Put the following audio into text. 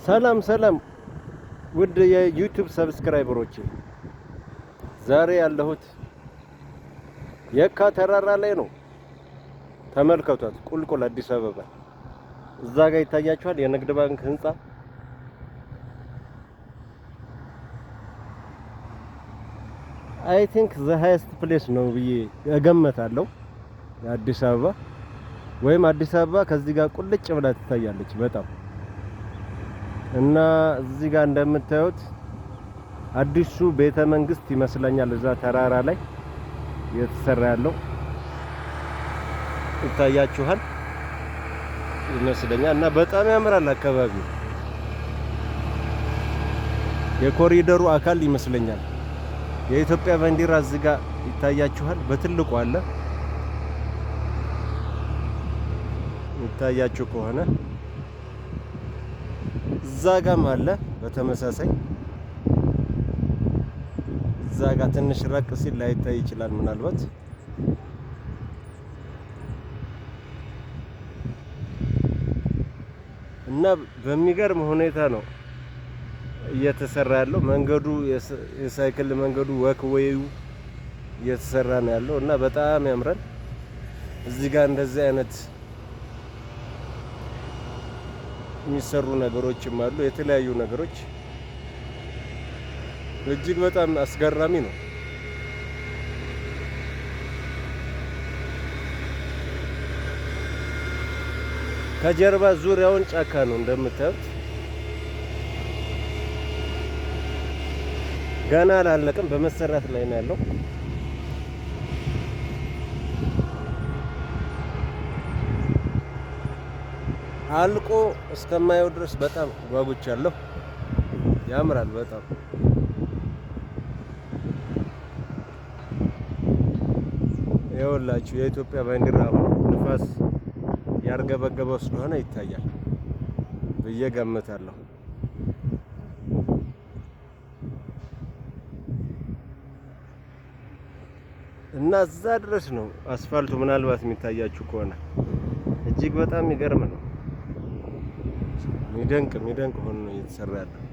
ሰላም ሰላም ውድ የዩቲዩብ ሰብስክራይበሮች፣ ዛሬ ያለሁት የካ ተራራ ላይ ነው። ተመልከቷት፣ ቁልቁል አዲስ አበባ እዛ ጋር ይታያችኋል የንግድ ባንክ ህንጻ። አይ ቲንክ ዘ ሃይስት ፕሌስ ነው ብዬ እገምታለሁ የአዲስ አበባ፣ ወይም አዲስ አበባ ከዚህ ጋር ቁልጭ ብላ ትታያለች በጣም። እና እዚህ ጋር እንደምታዩት አዲሱ ቤተ መንግስት ይመስለኛል እዛ ተራራ ላይ የተሰራ ያለው ይታያችኋል ይመስለኛል። እና በጣም ያምራል አካባቢው፣ የኮሪደሩ አካል ይመስለኛል። የኢትዮጵያ ባንዲራ እዚህ ጋር ይታያችኋል በትልቁ አለ፣ ይታያችሁ ከሆነ እዛ ጋርም አለ በተመሳሳይ። እዛ ጋር ትንሽ ራቅ ሲል ላይታይ ይችላል ምናልባት። እና በሚገርም ሁኔታ ነው እየተሰራ ያለው መንገዱ፣ የሳይክል መንገዱ ወክዌዩ እየተሰራ ነው ያለው እና በጣም ያምራል። እዚህ ጋር እንደዚህ አይነት የሚሰሩ ነገሮችም አሉ፣ የተለያዩ ነገሮች። እጅግ በጣም አስገራሚ ነው። ከጀርባ ዙሪያውን ጫካ ነው እንደምታዩት። ገና አላለቀም፣ በመሰራት ላይ ነው ያለው። አልቆ እስከማየው ድረስ በጣም ጓጉቻለሁ። ያምራል በጣም። ይኸውላችሁ የኢትዮጵያ ባንዲራ ንፋስ ያርገበገበው ስለሆነ ይታያል ብዬ ገምታለሁ። እና እዛ ድረስ ነው አስፋልቱ፣ ምናልባት የሚታያችሁ ከሆነ እጅግ በጣም የሚገርም ነው። የሚደንቅ ሆኖ ነው እየተሰራ ያለው።